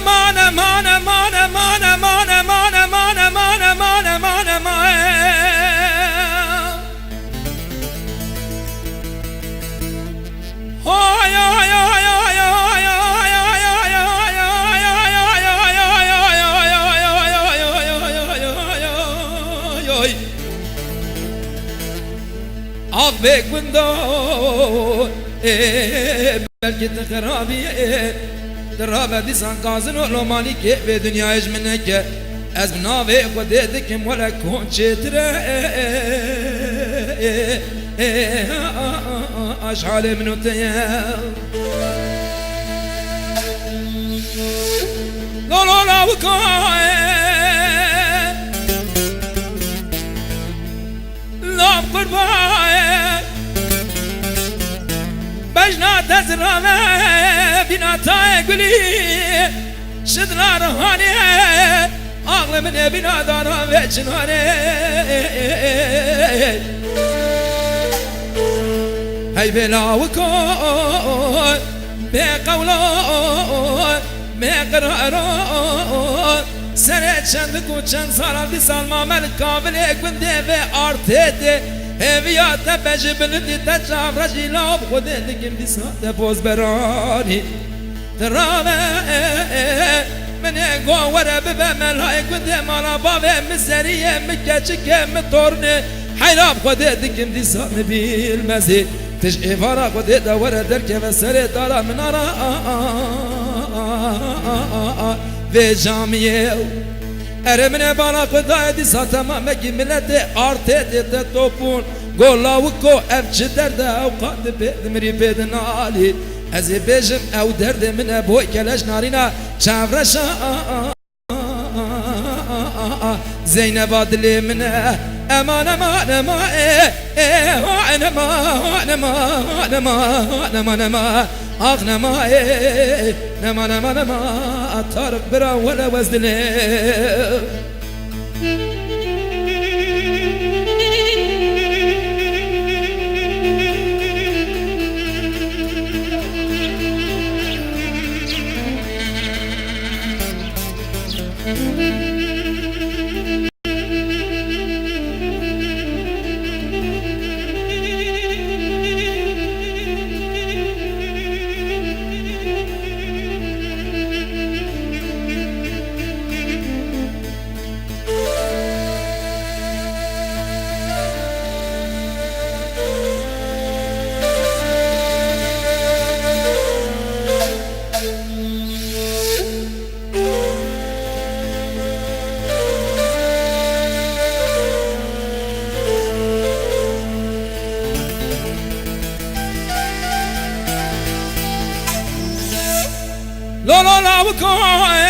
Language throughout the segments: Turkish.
aman aman aman aman aman aman aman aman aman aman aman. Hay hay hay hay hay عبك وندو belki de karabiye Derabe disan kazın olo malike ve dünya ecmineke Ez binave ko dedik mola konçetre Aşhale minuteye Lolo la vukaye Lam kurbaye بجنا تزرعنا بناتاي قولي شدنا رهاني أغلى من بنا دارا وجناني هاي بلا وكون بقولون بقرارون سنة چند کو چند سال دی سالما من کامل گنده و آرتده هویات بجبلدی تجاب رجیلاب خود دکم دی ساده بوز برانی ترامه من گواره ببه ملای گنده مالا باوه مزریه مکچکه مطورنه حیراب خود دکم دی ساده بیلمزی تش ایوارا خود دواره درکه و سر دارا منارا و جامیه Eremine bana kudaydı satama ki millete arte de topun Golavko evçi derde avkadı bedmiri bedin ali Ezi bejim ev derdimine boy keleş narina çavreşa Zeynep adilimine eman eman eman eman eman eman أغنما نما نما نما طارق برا ولا وزدلي لا لا لا وكاي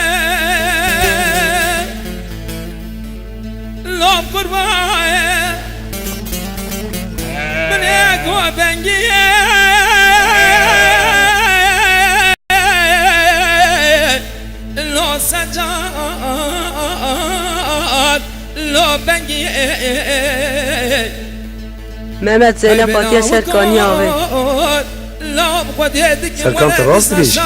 لا قرباي من يقوى بنجي لا سجاد لا بنجي Mehmet Zeynep Atiye Serkani abi. Serkan راست ليش؟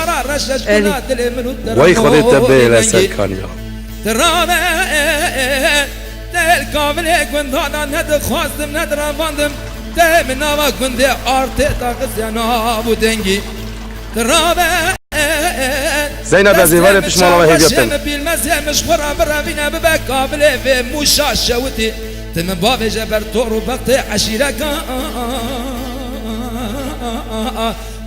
واي خذيت تبي إلى سركان يا. ترى الكامل كنت هذا ند خواستم ند رفاندم من نوا كنت أرت تاقس يا نابو دنجي ترى زينب زيفاري بشمال الله هديتن. بالمزه مشورة برا بينا ببكابل في مشاشوتي تم باب جبر تورو بقت عشيرك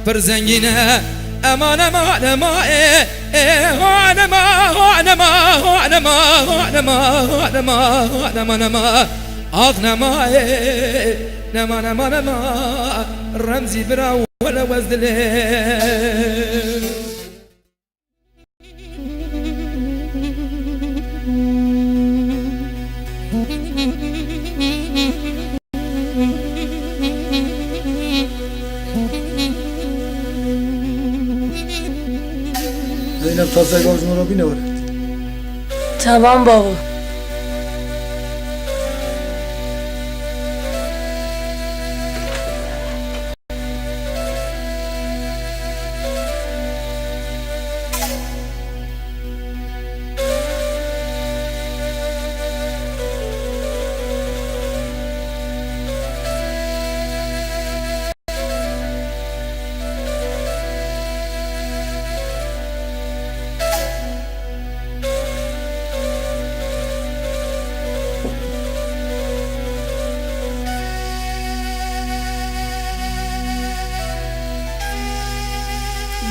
فرزنجينا امان امان امان امان امان امان امان امان امان اغنما نما نما نما رمزي برا ولا وزدلي Zeynep tasayı kavuşmana bir ne var? Tamam baba.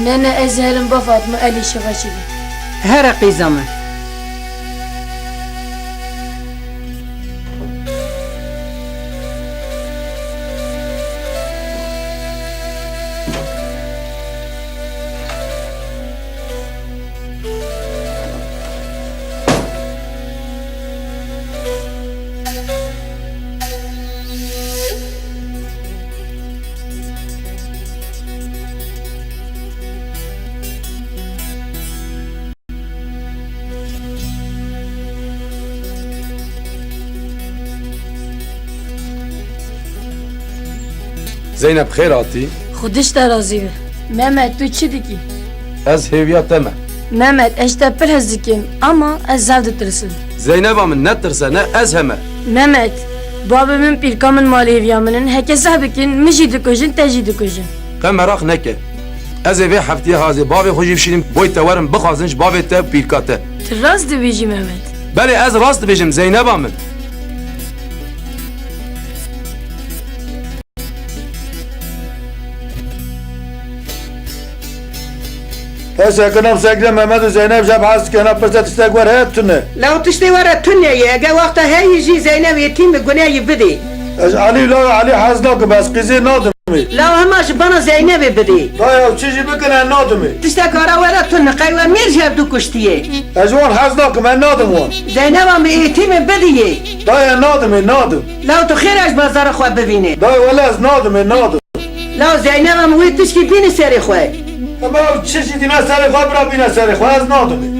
Nene ezherim ba Fatma eli şıgaşıdı. Her qizamı. Zeynep xêr hatî. Xudiş de razı be. Mehmet tu çi dikî? Ez hêviya te me. Mehmet eş te pir hez dikim ama ez zev ditirsin. Zeynep'a min ne tirse ne ez heme. Mehmet, babamın pirkamın mali evyamının hekese bikin mişi dikujin teji dikujin. Qe merak neke. Ez ê vê heftiye hazê bavê xwe jî bişînim boy te werim bixwazin ji bavê te pîrka te. Tu rast dibêjî Mehmet. Belê ez rast dibêjim Zeynep'a min. هسه كنا مسجل محمد وزينب جاب حاس كنا برزت استقبر هات تنه لو تشتي ورا التنيا يا وقتها هي يجي زينب يتيم قناي بدي. علي لا علي حازناك بس قزي نادمي لو هماش بنا زينب بدي. لا يا تشيجي بكنا نادمي تشتك ورا التنيا قيوة مير جاب دو كشتيه. اجوان حازناك من نادم وان زينب عم يتيم بدي. لا يا نادمي نادم لو تخير اش بازار اخوة ببيني. لا ولا نادمي نادم لو زينب عم ويتشكي بيني ساري خوي. اما تشيجي دينا ساري خبرا بينا ساري خواز نادمي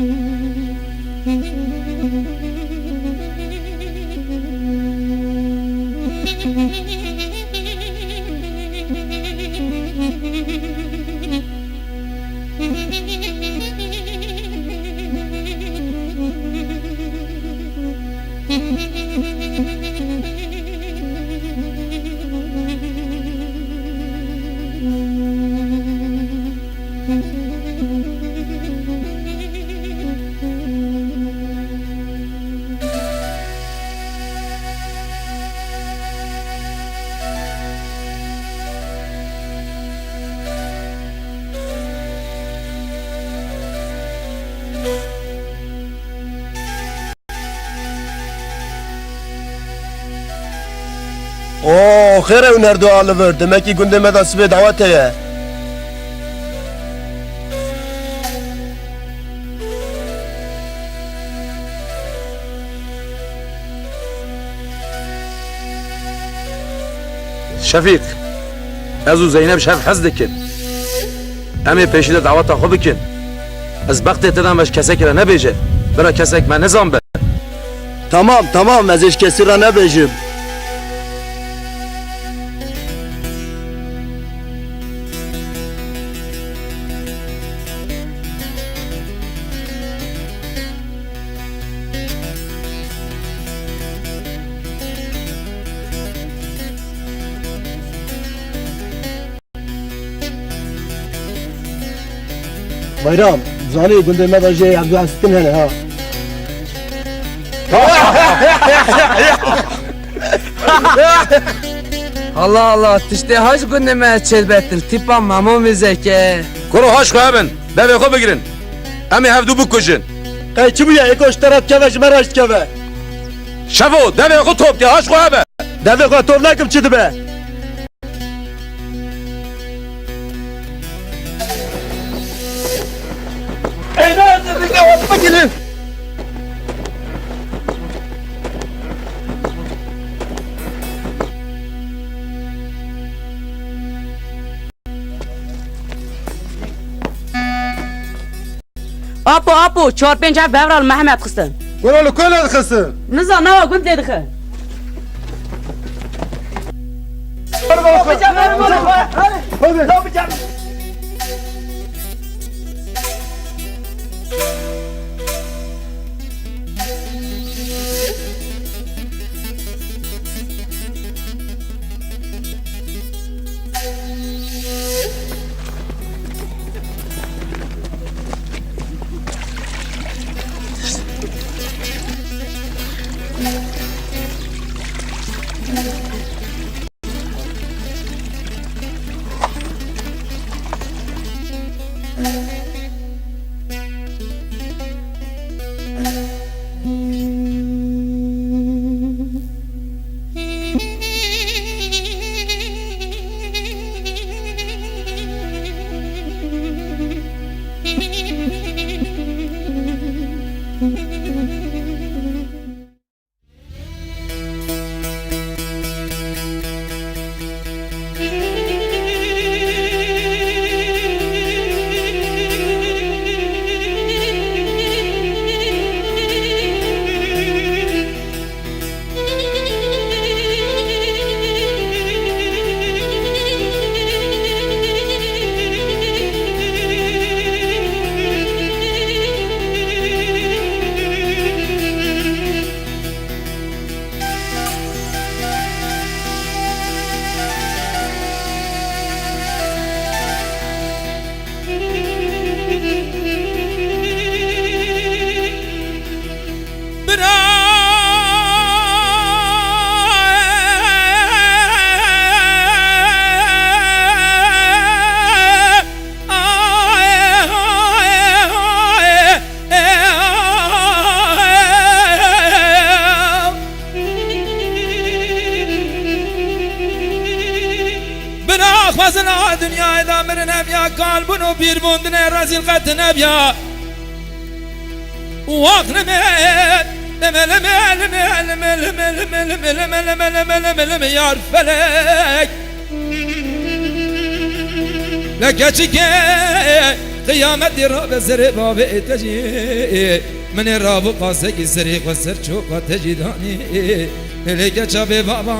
اوه خیره اون هردو آلور دمکی گنده مداسبه دعوته یه Şefik. Ez û Zeynep şev hez dikin. Em ê pêşî de daweta xwe bikin. Ez bextê te de me ji kesekê re nebêje. Bira kesek me nizan be. Tamam tamam ez hiç kesira ne bejim Bayram, zani günde medaje yapdı astin hele ha. Allah Allah, tişte haç gündeme çelbettin, tipa mamon vizeke. Kuru haş xwe hebin. Devê xwe bigirin. Em ê hevdû bikujin. Kayçı bu ya ekoş taraf keve jmeraş keve. Şevo devê xwe top diye haş xwe hebe. Deve katov nakim çıdı be. Ey nerede bir de hoppa gelin. Apo, çor penç ev bevral Mehmet kısın. قولوا كل الخسر Nizam ne var günd dedik. خزنا دنیا دامر نبیا کال بنو بیر بوندن رزیل قط نبیا وقت نمل یار فلک لکچی که قیامت را به سر باب تجی من را و قاسه کی سری قصر چوکا تجیدانی لکچا به بابا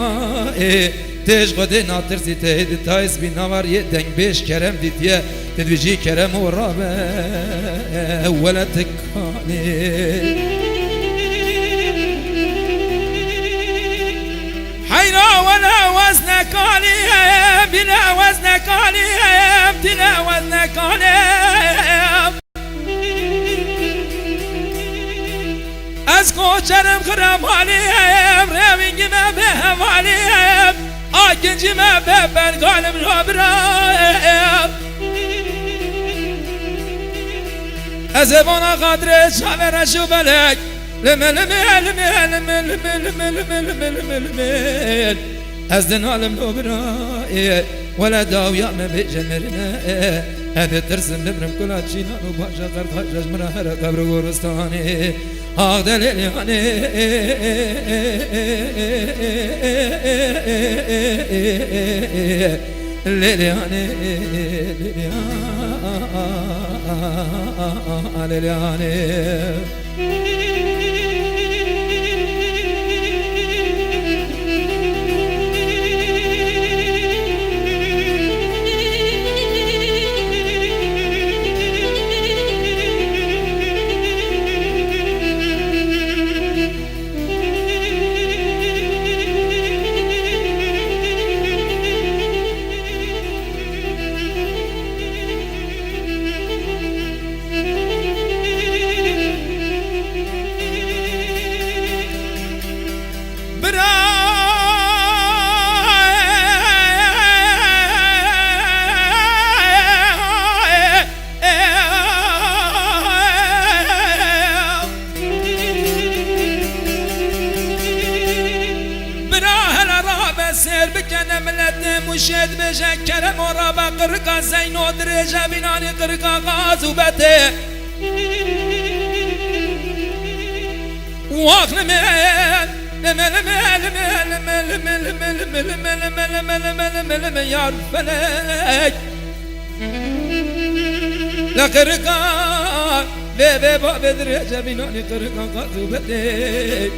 تیج قده ناترسی تهید تایس بی نوار یه دنگ بیش کرم دیدیه تدویجی کرم و رابه ولا تکانی حینا ولا وزنکانی بلا وزنکانی بلا وزنکانی از کوچرم خرم حالیم روینگی من به حوالیم آکنجی من به بنگالم رو برایم از وانا قدر شاور شو بلک لمل از دنالم رو برایم ولا داویا من بجمرنا هذا ترسم نبرم كلها تشينان وباشا قرط حجاج مرا قبر ورستاني هذا ليلياني ليلياني ليلياني سر بکنه ملت مشهد بشه کرم و را با قرقا زین و درجه بینانی قرقا غازوبته واقل من یار فلک لقرقا به با درجه بینانی قرقا غازوبته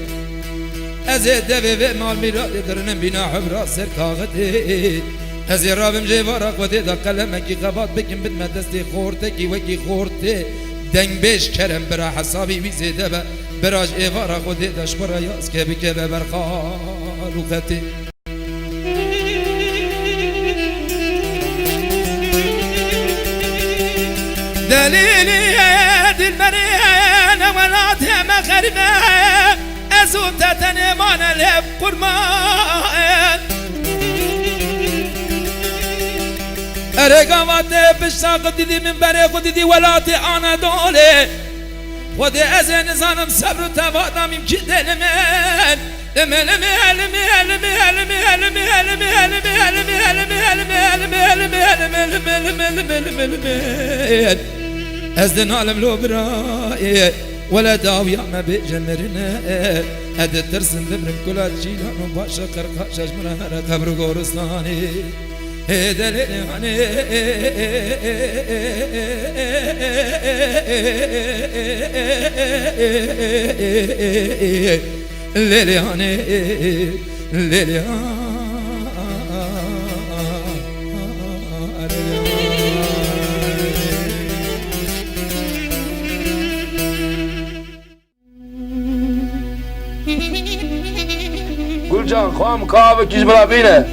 از دوی مال میراد درنم بینا حبرا سر کاغده از رابم جوارا قوده دا قلمکی قباد بکن بدم دستی خورته کی وکی خورته دنگ بیش کرم برا حسابی ویزیده با براج ایوارا قوده داش برا یاز که بکه برخالوقته دلیلی دل برین ولاد مغربه ازو تتنی من لب قرمان ارگاوات بشتاق دیدی من بره خود دیدی ولات آنا دوله خود از نزانم صبر و توانم که دل من از دن عالم لو برای ولا داوي ما بجمرنا هذا ترسم دبر كلات جيلان وباشا قرقاش اجمرنا قبر غورستاني هذا ليلاني ليلاني ليلاني Gülcan, خواهم kahve kiş bırak beni.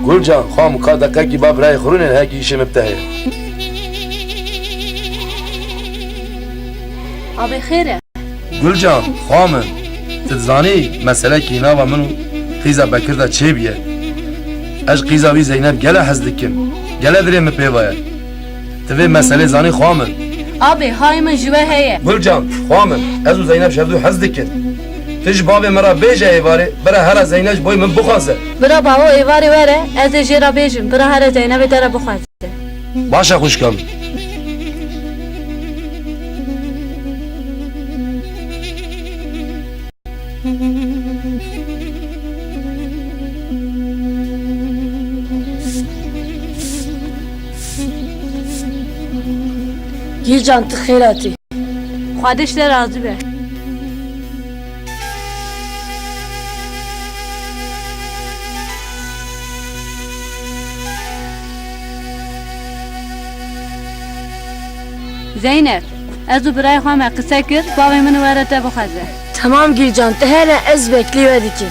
Gülcan, خواهم که دقیقی باب رای خورونه هاکی işim ابتهی. Abi خیره Gülcan, خواهم تزانی مسئله کی ناوا منو قیزا بکر دا چه بیه؟ اش قیزا وی زینب گله حزدکم گله دریم پیوایه تبی مسئله زانی خواهم Abi hayman jüve heye Gülcan, خواهم از و زینب شردو حزدکن تج باب مرا بیجه ایواره برا هر زینب بوی من بخواسه Bira baba evari vere ez jera bejim bira her Zeynep'e dere bixwaze باشه خوشکم Gilcan tu xeyrati Xwadeş de razı be Zeynep, ez u birayê xwe me qise kir, bavê min were te bixweze. Tamam Gilcan te hele ez bekliyordu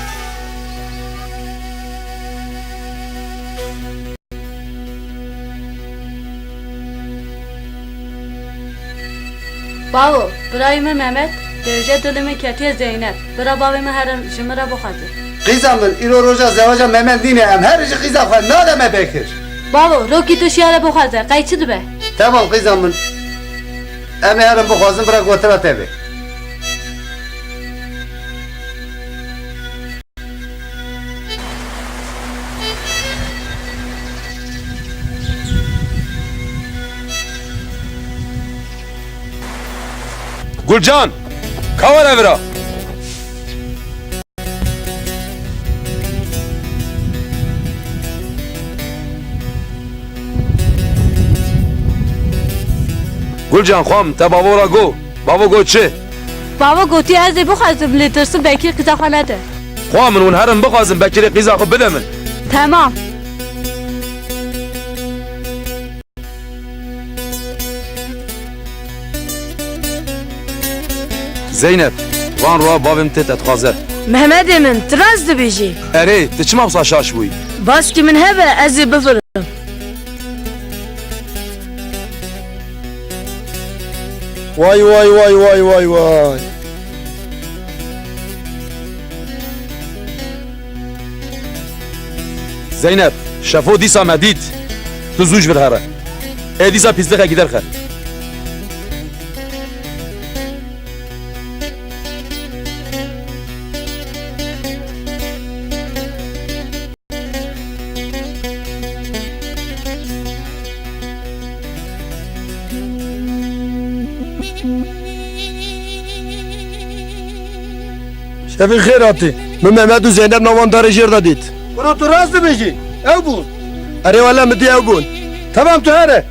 Bavo, birayê me Mehmet, derece dilimi ketiye Zeynep. Bira bavê me here ji min re bixweze. قیزا من ایرو روژا زواجا ممن دینه ام هر جی قیزا خواهد نادم بکر Bavo, rokî tu şiyare bixweze, qeyçi dibe. تمام قیزا من ام هرم بخوازم برا گوترا تبه Gülcan, kavar evra Gülcan, خواهم تا بابا را گو بابا گو چه؟ Bavo gotiye ez ê bixwezim lê tirsin bekî qisa xwe nede. خواهم من هرم بخوازم بکری قیزا خو بده من Tamam. Zeynep, van roa babim tet etxaze Mehmet emin traz dibêjî اره تی چما بسا شاش بوی Baskî min hebe ez ê bifirim Vay vay vay vay vay vay. Zeynep, şafo disa medid tu zuj vir hara e disa pisliğe gider xe Şefin xeyrati. Min Mehmet û Zeynep navandarê jêr da dît. برو تو راست بجی او بود Erê wele min dî ew bûn. تمام تو هره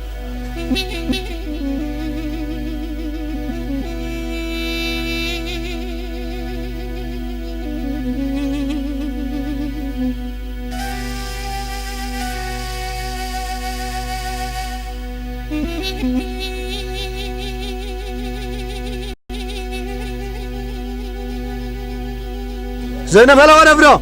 Zeynep hele var evra.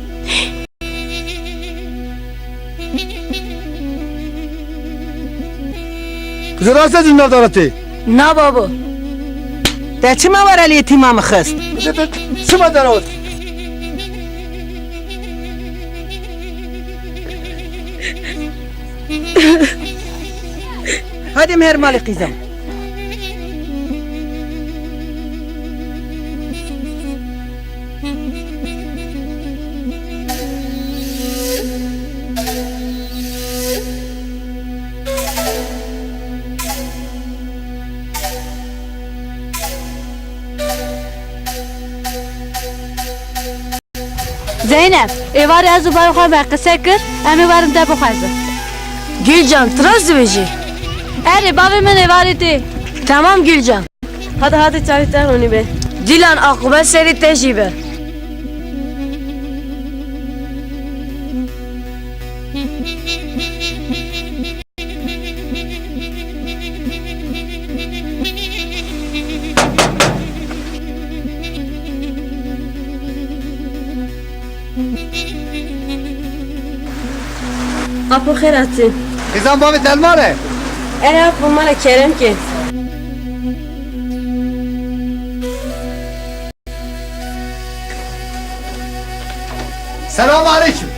Kızı rastla zindan darati. نه بابا ده چه موارد یتیمم خست Sıma darat. hadi مهر مال قیزم زینب ایواری از برای خواهر به قصه کرد امی وارم ده بخوازم گیلجان تراز دویجی اره بابی من ایواری دی تمام گیلجان hadi çay tahuni be دیلان عاقبت سری تجیبه Apo خیر هستی Kızım baba telmare. اره apo mala kerem ki Selam aleyküm.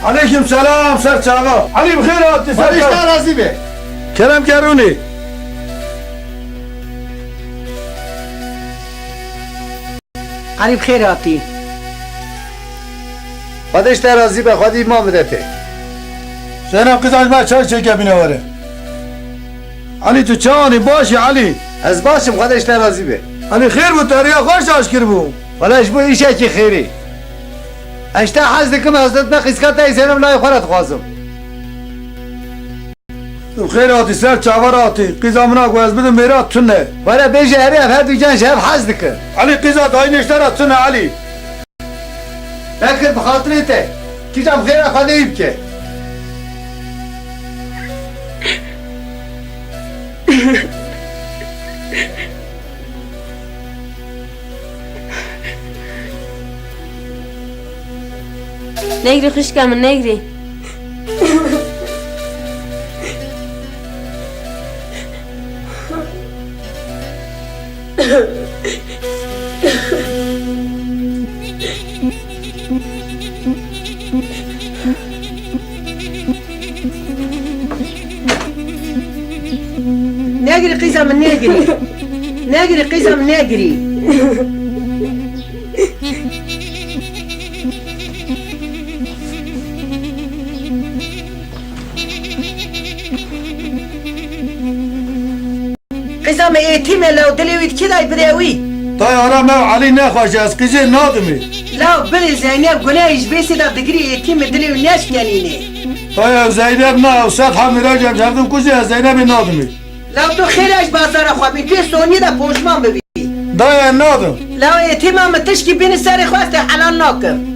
Aleyküm selam serçava. Ali bخير attı serçava. Barışta razı be. Kerem Keruni. علی بخیر آتی خودش راضی به خودی ما بدته. Zeynep kız açma çay çeke binevere. Ali tu çani başı Ali. Az başım خودش راضی be. Ali خیر bu tarihe خوش aşkır bu. Valla bu işe ki خیری. اشته حز دکم حضرت من قسکت ای زینم لای خورت خوازم خیر آتی سر چاور آتی قیزامنا گوز بدم میرات تونه ولی بیجه هری اف هر دیجان شهب حز دکم علی قیزا دای نشتر تونه علی بکر بخاطری ته کیجام خیر افاده ایب که نگری خوش کمون نگری نگری قیزم نگری نگری قیزم نگری قیزم ایتیم لو دلیوید کی دای بریوی دای آرام علی نخواشه از قیزه نادمی لو بری زینب گناهش بیسی دا دگری ایتیم دلیو نشکنینه دای زینب نه و صد حمیره جم جردم کجی از زینب نادمی لو تو خیرش بازار خوابی توی سونی دا پوشمان ببی دای نادم لو ایتیم هم تشکی بین سر خواست حلال ناکم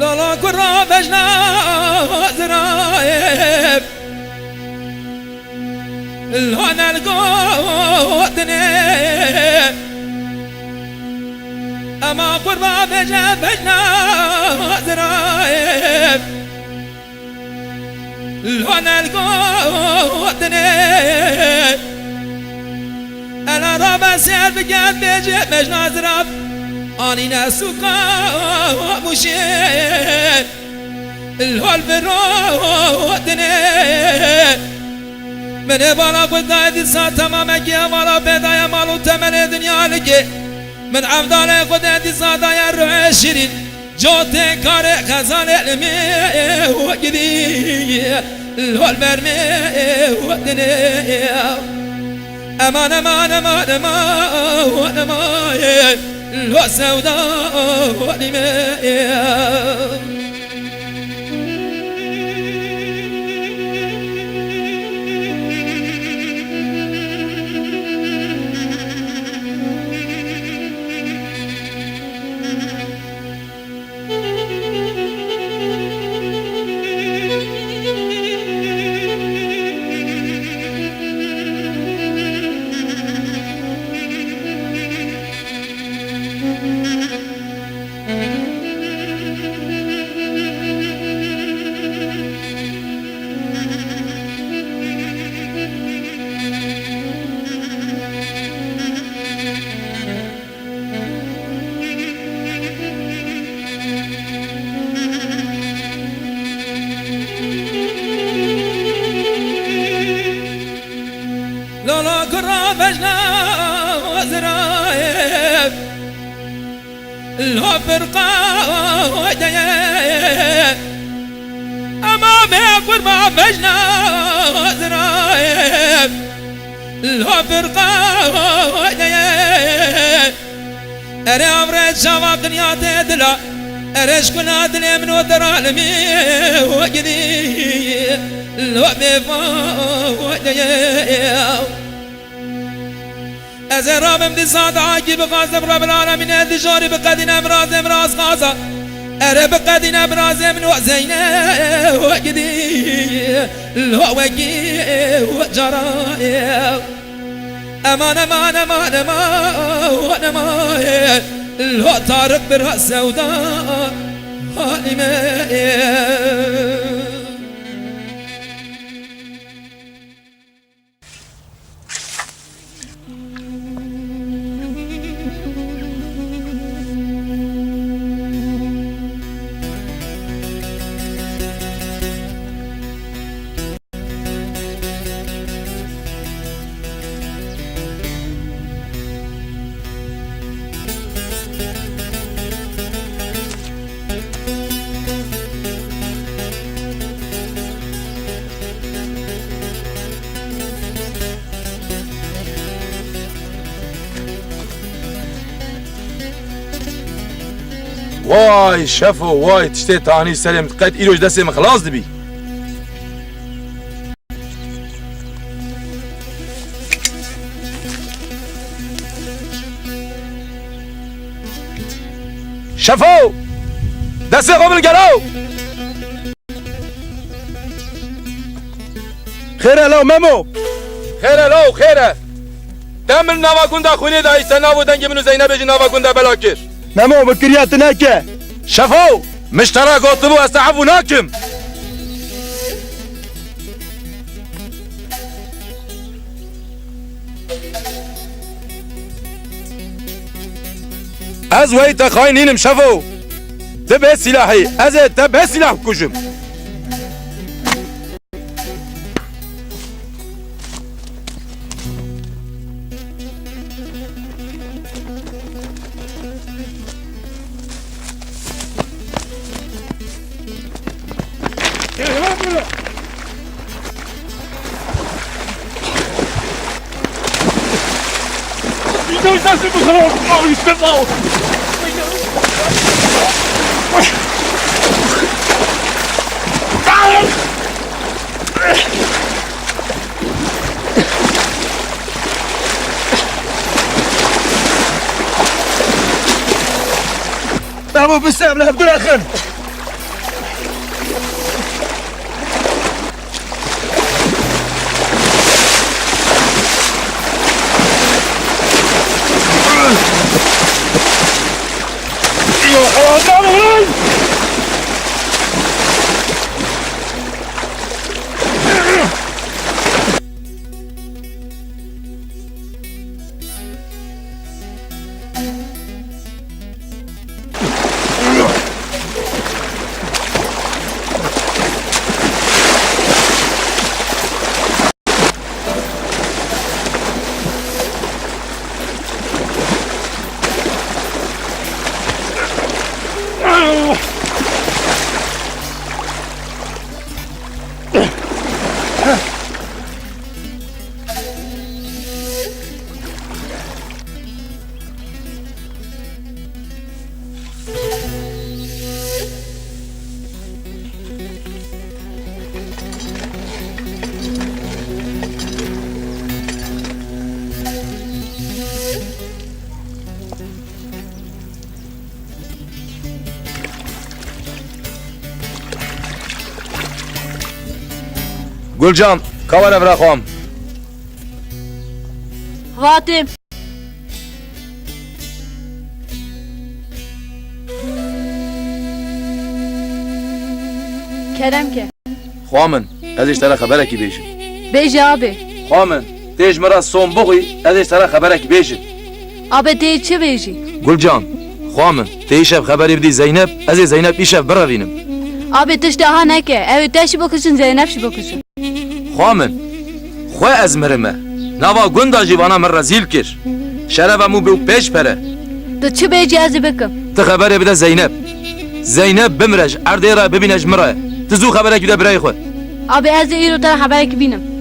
لالا کرا بجنا زرايب الهون القوتني اما قربا بجنا زرايب الهون القوتني انا رابع سير بجان بيجي بجنا زراب اني ناسوكا مشين الهول برودني من بالا قد ساعة تماما كي بالا بداية مالو تمن دنيا لكي من عبدالي قد ساعة يا روح شيرين جوتي كاري خزان علمي وقدي الهول برمي ودني امان امان امان امان امان الهول سوداء ودمي لولا كرا فجنا وزرايب لو فرقا ويدايب أما بيكون ما فجنا وزرايب لو فرقا ويدايب أري أمرت شباب دنيا تدلا أريش كنا دنيا من ودر عالمي وقدي لو بيفا ويدايب أزرام امدي صاد عاقب غازم رب العالمين هذي جاري بقدين امراض امراض غازة أرى بقدين امراض من وزينة وقدي الهو وقي وجرايا أمان أمان أمان أمان أمان الهو طارق برأس سوداء هالماء واي شافو واي تشتي تاني سلم تقيت إيلوش دسي مخلاص دبي شافو دسي قبل القلو خير لو مامو خيره لو خيره دمل نوا كندا خوني دا يسناو دنجي منو زينب جي نوا كندا بلاكر مامو بكريات ناكا شافو مشترى قطبو استعفو ناكم از ويتا خاينينم شافو تبه سلاحي از تبه سلاح كوجم مامو بالسلام لها بدون اخر Gülcan, kavar evre xom. Vatim. Kerem ke. Xomın, ez işlere habereki beşim. Beji abi. Xomın, tej mera son buğuy, ez işlere habereki beşim. Abi de çi beji. Gülcan, xomın, teyşev haberi bidi Zeynep, ez Zeynep işev biravinim. Abi tişte ha neke. Evet teşi bakışın Zeynep şi bakışın. Xomın, xwe ez mirime. Nava gunda jivana min rezil kir. Şerebe mu bu peş pere. Tu çi beji ez bekim. Ti haberi bide Zeynep. Zeynep bimrej, erdera bibinej mira. Tizu habereki bide birey xwe. Abi ez iro ta haber ki binim.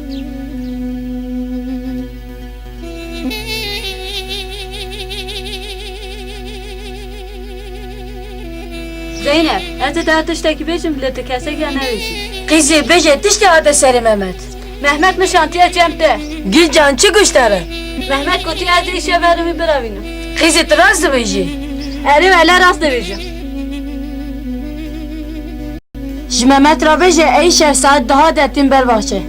Zeynep, ez de tişteki bejim bile te kese gene beji. Kızı beje tişte hadi seri Mehmet. Mehmet mi şantiye cemte? Gülcan çık kuşları. Mehmet kutu ez işe verimi biravinim. Kızı tırazı beji. Erim ele rast bejim. Ji Mehmet ra beje ey şer saat daha detin berbaşe.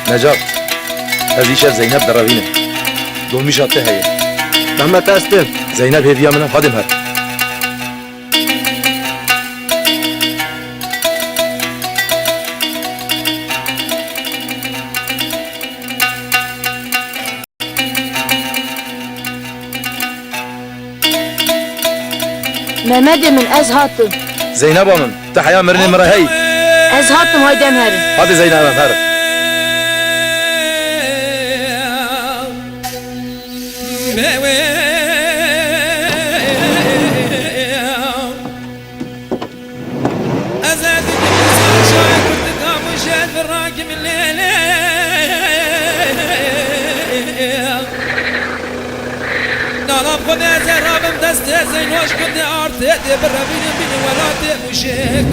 Necat, ez işev Zeynep biravinim. Dolmuş hattı heye. Mehmet Estim. Zeynep hediye mine hadim her. Mehmet emin ez hattım. Zeynep Hanım, tahya mirini mira hey. Ez hattım haydem herim. Hadi Zeynep Hanım her.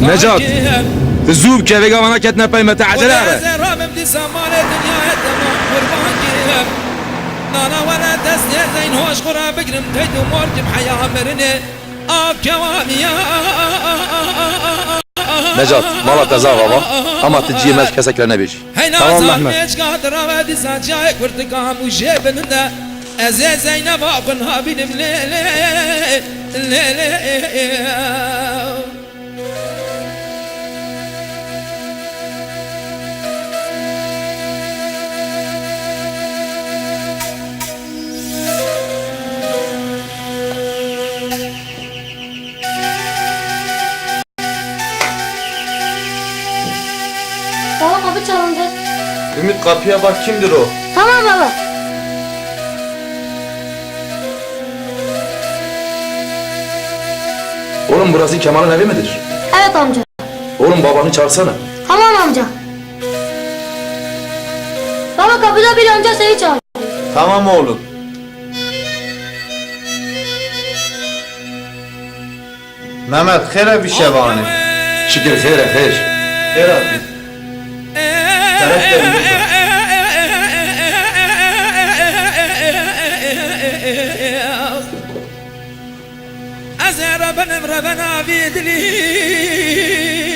Necat, zub kevega bana ketne peymete adilare. نانا ولا تسني زين هوش قرا بقرم تيد ومرجم حياة مرني كواميا Necat, mala teza baba ama ticiyemez keseklerine beş. Tamam Mehmet. Eze Zeynep akın habinim le le le le. Baba kapı çalındı. Ümit kapıya bak kimdir o? Tamam baba. Oğlum burası Kemal'in evi midir? Evet amca. Oğlum babanı çağırsana. Tamam amca. Baba kapıda bir amca seni çağırıyor. Tamam oğlum. Mehmet xere bir şevani. Şükür hayır hayır. Xer abi.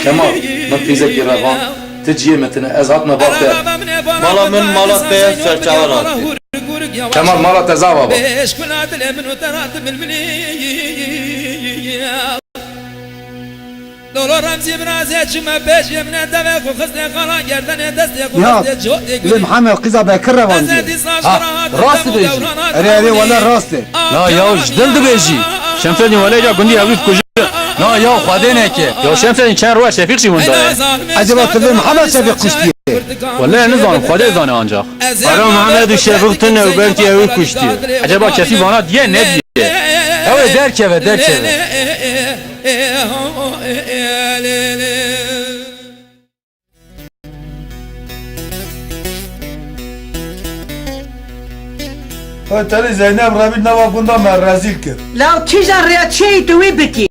Kemal, ben teyzek yaravan. Ticiyemetine ezatma bak der. Malamın Malatya'ya serçavar attı. Kemal mala teza baba. Ya, bizim Muhammed kıza bekir revan diyor. Rast beji. Ere valla rastı. Na ya dil beji. Şemseni vale ya gundi avit kucu. Na ya xwade neke. Ya şemseni çen ruha şefik şi bunda. Acaba kızı Muhammed Şefik kuştu. Vallahi ne zanım xwade zanı ancak. Ara Muhammed şefik tane u belki evi kuştu. Acaba kefi bana diye ne diye? Evet derkeve derkeve. Tali Zeynep Rabi nava bunda ben rezil kir. لو تجا ريا تشي توي بكي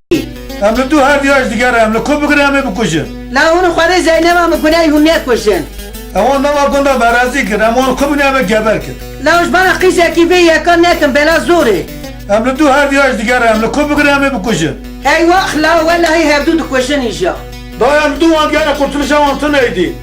Emre tu her diyaş diger emre ku bigireme bikuşun. لا اون خود زینب هم گناه اون نکشن Eman nama kunda berazi kir, eman ku bigireme geber kir. لا وش بنا قیسه کی به یکان نکن بلا زوره Emre tu her diyaş diger emre ku bigireme bikuşun. ای وقت لا ولا هی هفدو دکشن ایشا Dayam tu an gene kurtuluşa mantı neydi?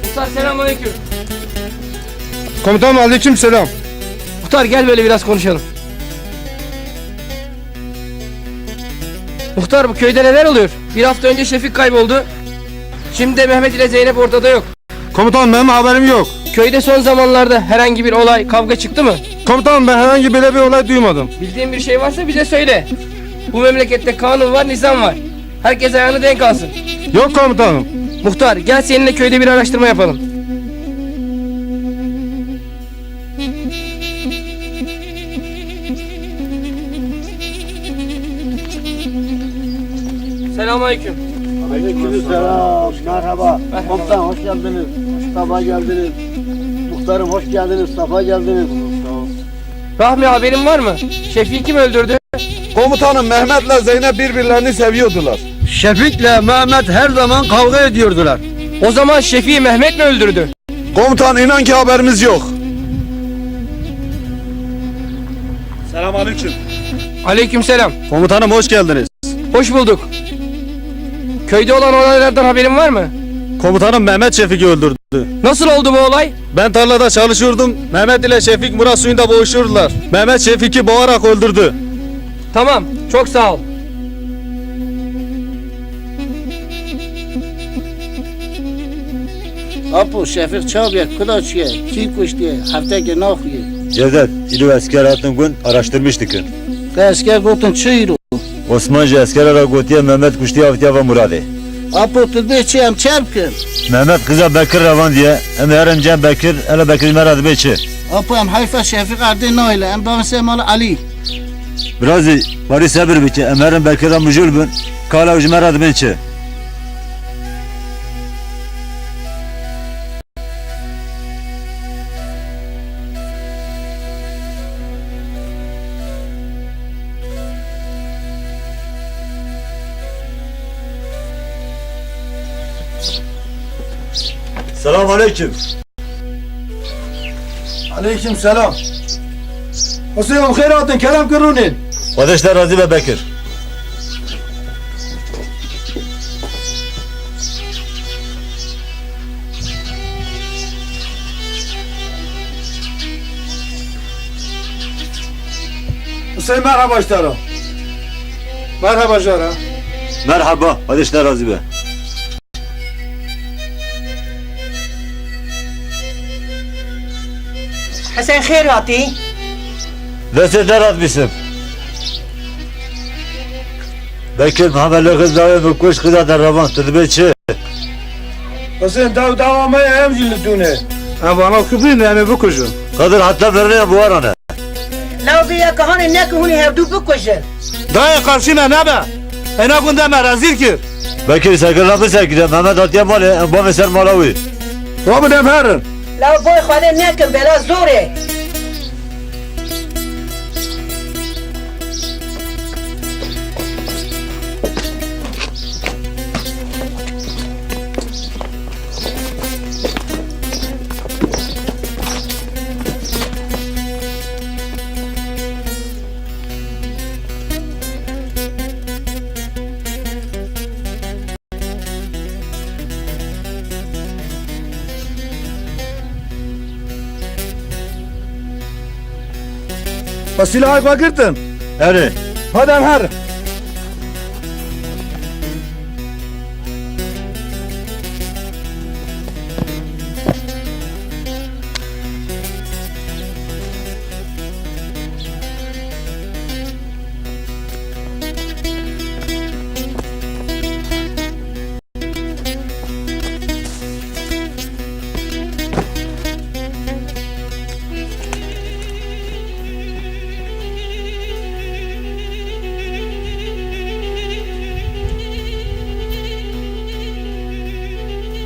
Muhtar selamünaleyküm. Komutanım aleyküm selam. Muhtar gel böyle biraz konuşalım. Muhtar bu köyde neler oluyor? Bir hafta önce Şefik kayboldu. Şimdi de Mehmet ile Zeynep ortada yok. Komutanım benim haberim yok. Köyde son zamanlarda herhangi bir olay, kavga çıktı mı? Komutanım ben herhangi böyle bir olay duymadım. Bildiğin bir şey varsa bize söyle. Bu memlekette kanun var, nizam var. Herkes ayağını denk alsın. Yok komutanım. Muhtar gel seninle köyde bir araştırma yapalım. Selamünaleyküm. Aleykümselam. Merhaba. Komutan hoş geldiniz. Mustafa geldiniz. Muhtarım hoş geldiniz. Safa geldiniz. Rahmi haberin var mı? Şefik'i kim öldürdü? Komutanım Mehmet'le Zeynep birbirlerini seviyordular. Şefik'le Mehmet her zaman kavga ediyordular. O zaman Şefik'i Mehmet mi öldürdü? Komutan inan ki haberimiz yok. Aleykümselam. Komutanım hoş geldiniz. Hoş bulduk. Köyde olan olaylardan haberin var mı? Komutanım Mehmet Şefik'i öldürdü. Nasıl oldu bu olay? Ben tarlada çalışıyordum. Mehmet ile Şefik Murat suyunda boğuşurdular. Mehmet Şefik'i boğarak öldürdü. Tamam, çok sağ ol. Apo Şefik çabiye kudaçıya ki kuştiye hafta genahuye. Cevdet, İlu asker hatın gün araştırmıştık. Esker gotun çıyru. Osmanlı askerlere gotiye Mehmet kuştu avtiya ve Muradi. Apo tüdbe çiyem çarpkın. Mehmet kıza Bekir Ravan diye, hem herem Cem Bekir, hele Bekir Merad Beçi. Apo hem hayfa Şefik ardı naile hem bavse mal Ali. Biraz bari sabır biçi, hem herem Bekir Ramujul bin, kala ucu Merad Beçi. Selamun aleyküm. Aleyküm selam. Hüseyin hayratın kelam kırınin. Kardeşler Razi ve Bekir. Hüseyin merhaba işlerim. Merhaba Jara. Merhaba, kardeşler Razi Bey. حسین خیر هاتی Vessetler atmışım. Bekir Muhammed'le kızları ve kuş kızlar Ravan, tedbeçi. Hüseyin davamaya hem jildune. Ha bana kübrin yani bu kuşun. Kadir hatta verene bu arana. لو بیا کهان نکه هونی هفدو بکشن Dayı karşına ne be? Ena gündeme rezil ki. Bekir sergilapı sergide, Mehmet Atiye malı, bu meser malawi. Robin Emher'in. لو بای خاله نکن بلا زوره Silahı bakırtın. Eri. Hadi Emher.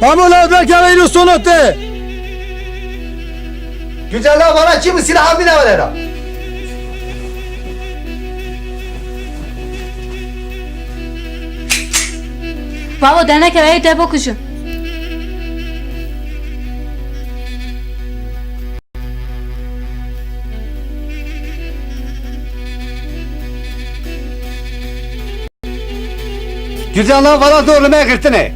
Mamul Berker Eylül sonatte. Güzel lan bana kimi silahı bile ver ha. Baba dene kereye de bakışın. Güzel lan bana doğru me kırtını.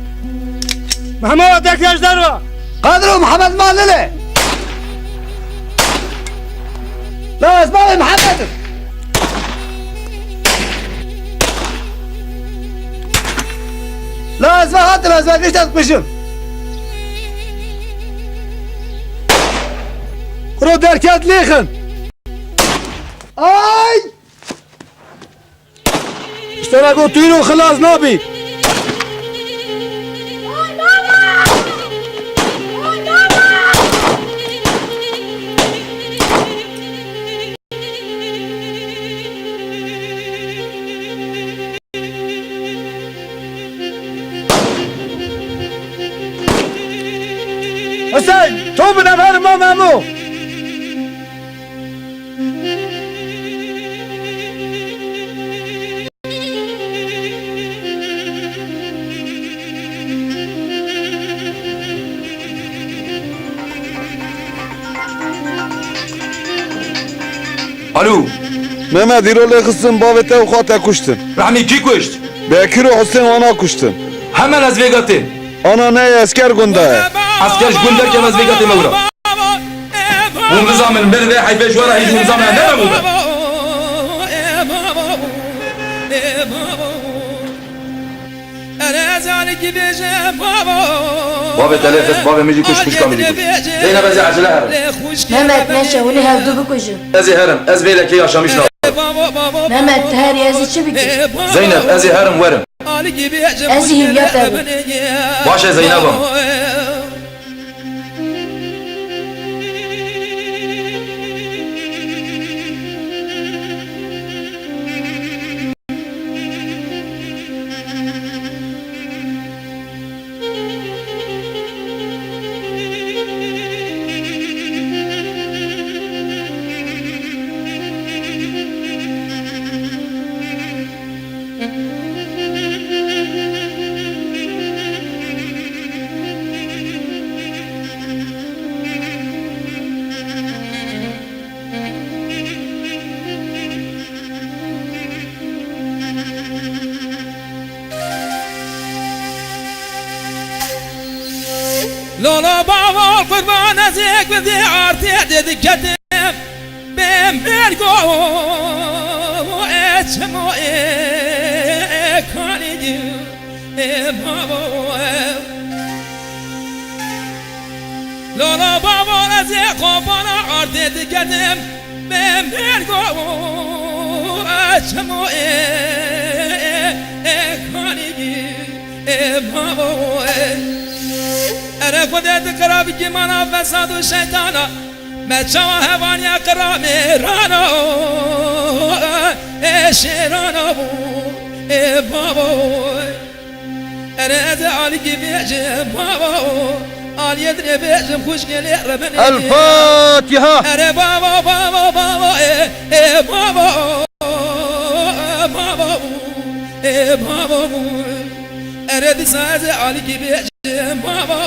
Mahmut Eklerler var. Kadro Muhammed Mahalleli. La اسمعي محمد. لا اسمع حتى ما اسمعك ليش تطمشم. رو دركات ليخن. اي اشتركوا طيروا خلاص نابي. حسين توب نفر ما مامو الو Mehmet İrol'e kızsın babete ukhate kuştun. رحمي كي كشت Bekir o Hüseyin ana kuştun. hemen az vegatı Ana ne esker gunda. asker günder ki az vegatı mevra bu nizamın bir ve hayfe şuara hiç nizamın ne bu بابا تلفت بابا ميجي كش كش كامل يكش زين بزي عجله هرم Mehmet neşe uli hevdu bukuşun. ازي هرم از بيلك يا شامشنا Mehmet her yazıcı biki. زينب ازي هرم ورم Ezi hiviyat evi. باشا زينبم لولا بابا قربان ازيك بدي عارتي دكتم بمرقو اتشمو كاني بابا لولا بابا ازيك قربان عارتي دكتم بمرقو اتشمو كاني بابا أنا قدرت كرابي جمانا فساد الشيطانا ما تشوى هوانيا كرامي رانا شيرانا بابا أنا أزعل بيجي بابا قال يدري بيجي خوش قلي ربني الفاتحة. أنا بابا بابا بابا بابا بابا بابا أنا ساز علي بيجي بابا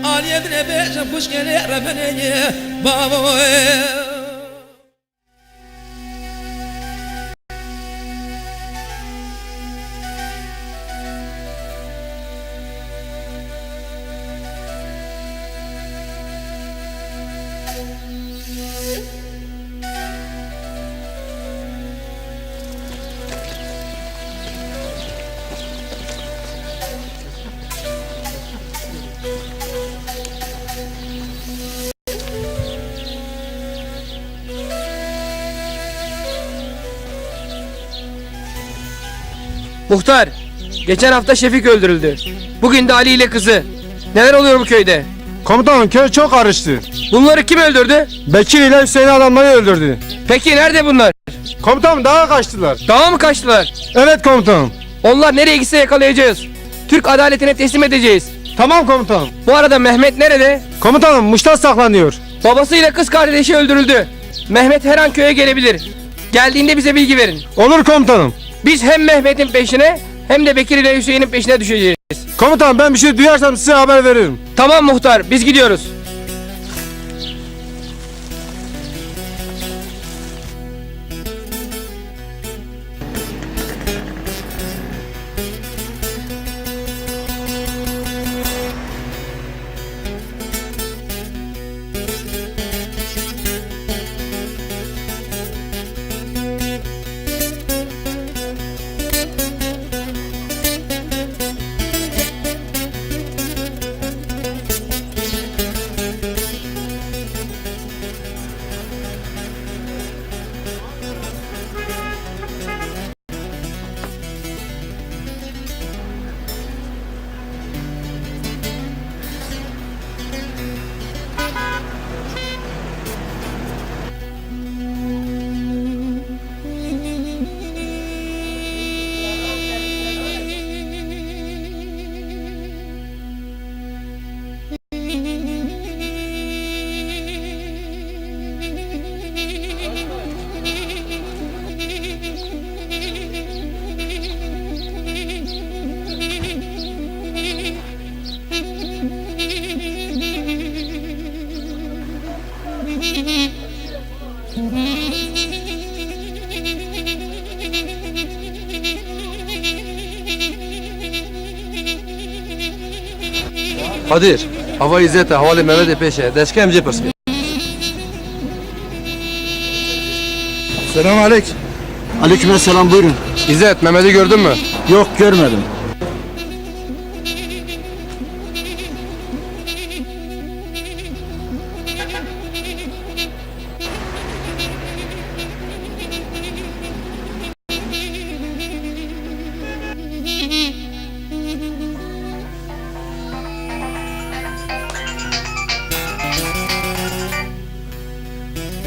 قال يدري بيجي خوش قلي ربني بابا Muhtar, geçen hafta Şefik öldürüldü. Bugün de Ali ile kızı. Neler oluyor bu köyde? Komutanım köy çok karıştı. Bunları kim öldürdü? Bekir ile Hüseyin adamları öldürdü. Peki nerede bunlar? Komutanım dağa kaçtılar. Dağa mı kaçtılar? Evet komutanım. Onlar nereye gitse yakalayacağız. Türk adaletine teslim edeceğiz. Tamam komutanım. Bu arada Mehmet nerede? Komutanım Muş'ta saklanıyor. Babasıyla kız kardeşi öldürüldü. Mehmet her an köye gelebilir. Geldiğinde bize bilgi verin. Olur komutanım. Biz hem Mehmet'in peşine hem de Bekir ile Hüseyin'in peşine düşeceğiz. Komutanım ben bir şey duyarsam size haber veririm. Tamam muhtar, biz gidiyoruz. Kadir, hava izzete, havali Mehmet'e peşe, deşke emce pırske. Selam aleyküm. Aleykümselam buyurun. İzzet, Mehmet'i gördün mü? Yok görmedim.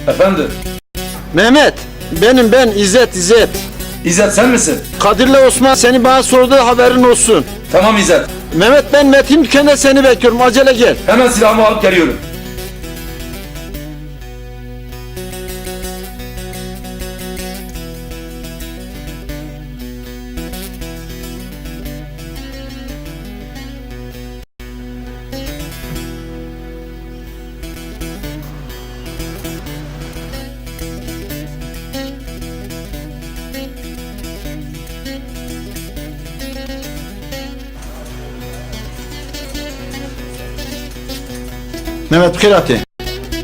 Efendim? Mehmet, ben İzzet. İzzet sen misin? Kadir'le Osman seni bana sordu, haberin olsun. Tamam İzzet. Mehmet ben Metin dükkanda seni bekliyorum, acele gel. Hemen silahımı alıp geliyorum. Mehmet Kırati.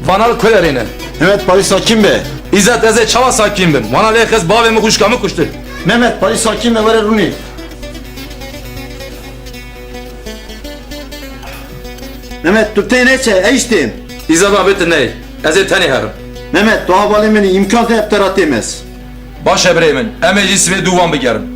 Vanal kolerine. Mehmet Paris Hakim Bey. İzzet eze çava sakimdim. Vanal ekez bavemi kuşkamı kuştu. Mehmet Paris Hakim Bey var Runi. Mehmet tutayın eçe, eştim. İzzet abitin ney? Eze teni herim. Mehmet doğa balimini imkan da epterat demez. Baş ebreyimin, emecisi ve duvan bigerim.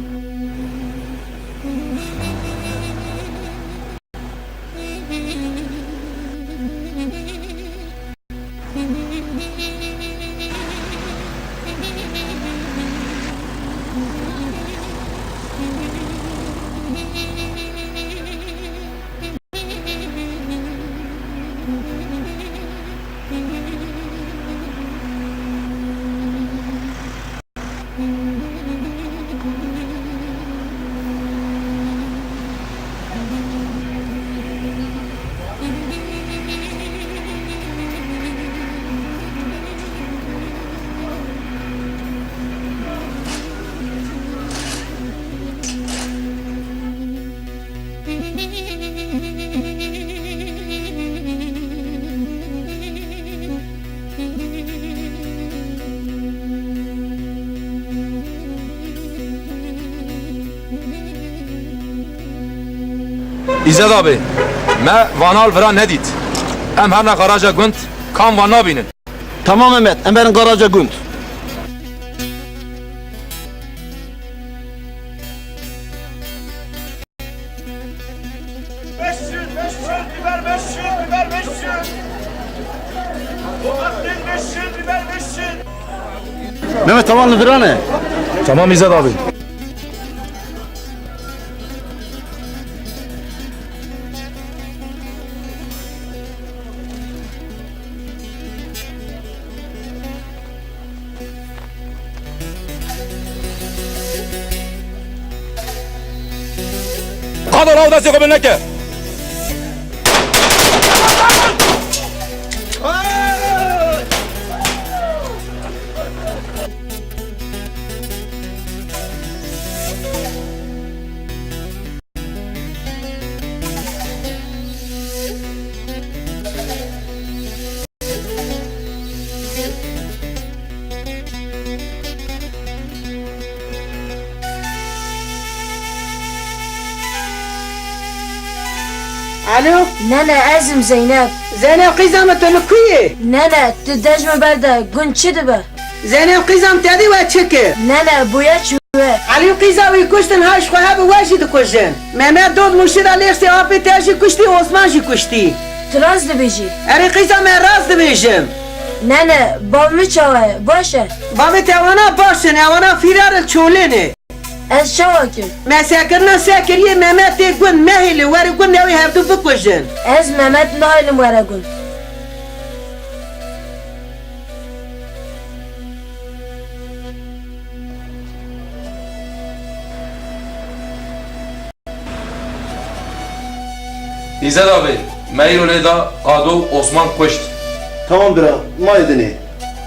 İzzet abi, me vanal vira ne dit? Em her ne karaca günt, kan vanna binin. Tamam Mehmet, Emre'nin Karaca Günt. Mehmet tavanlı bira ne? Tamam İzzet abi. Bana o da sıkı benimle ki. Alo, Nene ezim Zeynep. Zeynep kızım tülüküye. Nene tu dejme berde gün çi dibe. Zeynep kızım dedi ve çeki. Nene buya çuve. Ali kızım ve kuştun haş koya bir vajid kuşun. Mehmet Dod muşira lerse abi tercih kuşti, Osman ji kuşti. Traz dibiji. Eri kızım ben raz dibijim. Nene babamı çavaye başe. Bavı tevana başın, evana firar çoleni. Ez çavakim. Mesakırna sakiriye Mehmet de gün mehili, veri gün nevi hevdu bukuşun. Ez Mehmet nailim vere gün. İzzet abi, Meyrule da Ado Osman kuşt. Tamam bira, ma edini.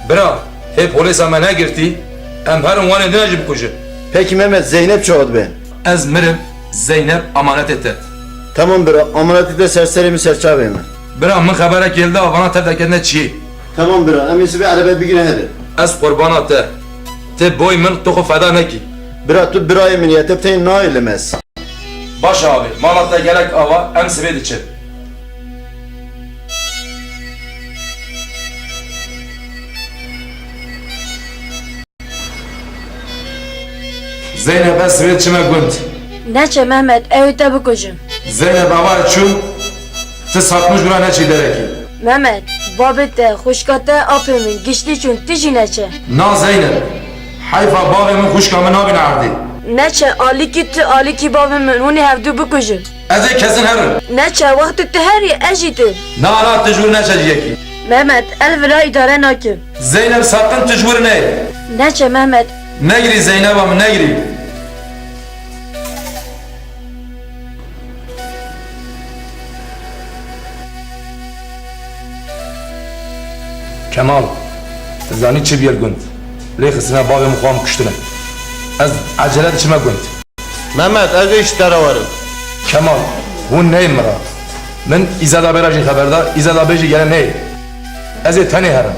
Bira, hep polis amene girdi. Em her unvan edine jib kuşu. Peki Mehmet, Zeynep çoğadı ben. Ez mirim, Zeynep amanet etti. Tamam bira, amanatı da serserimi serçave hemen. Bira, min habere geldi avana tevdekende çiğ. Tamam bira, emisi bir araba bir güne hadi. Ez kurbana te. Te boy min tuğu feda neki. Bira tut birayı miniyete bteyin na eylemez. Baş abi, Malatya gerek ava em sibed için. Zeynep ez sibed çime gund. Neçe Mehmet evite bukujum. Zeynep ava çu. Te satmış bura ne çi dereki. Mehmet babete hoşkate apimin gişli çün tiji neçe. Na Zeynep. Hayfa bağımın kuşkamı nabin ardi. Neçe aliki babamın huni hevdu bukujum. Ez kesin herin. Neçe vakti te heri ejitim. Na tecrübe ne çeciyeki. Mehmet elvira idare nakim. Zeynep sakın tecrübe ne? Neçe Mehmet Ne giri Zeynep ama ne giri? Kemal, zani çi bir gund. Lehsine bağım kuam kuştuna. Az acele içime gund. Mehmet, evde işlere varım. Kemal, bu neyim mera? Ben İzada berajin haberdar, İzada beji gelen ney? Ez tani herim.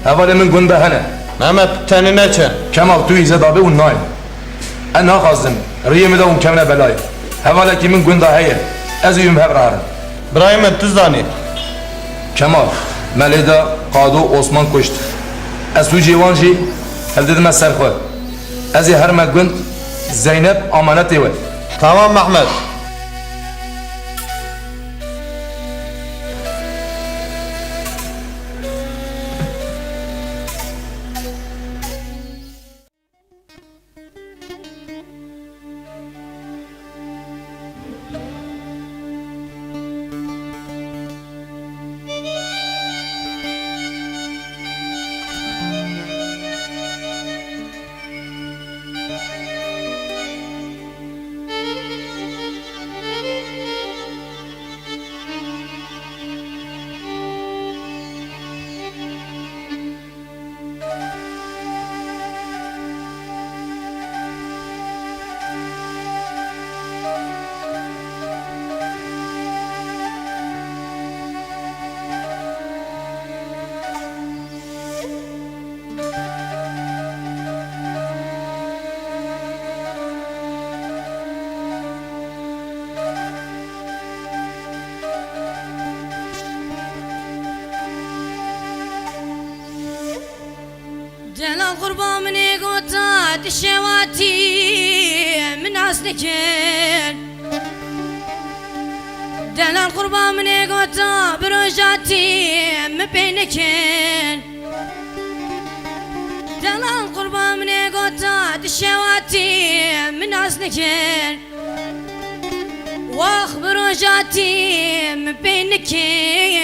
Havale min gund behene. Mehmet, teni neçe? Kemal tu İzada be un nayim. En nakazdım. Riyemi de un kemine belayı. Havale kimin gund heye. Ez yum hebrarım. Brahim tuzani. Kemal, Meleda Kado Osman kuşt. Ez tu civan jî hevdedime serxwe. Ez ê her me gund Zeynep amanetê we. Tamam Mehmet. Celal kurban mini gota dişevati min aslikin Celal kurban mini gota brojati mi peynikin Celal kurban mini gota dişevati min aslikin Vah brojati mi peynikin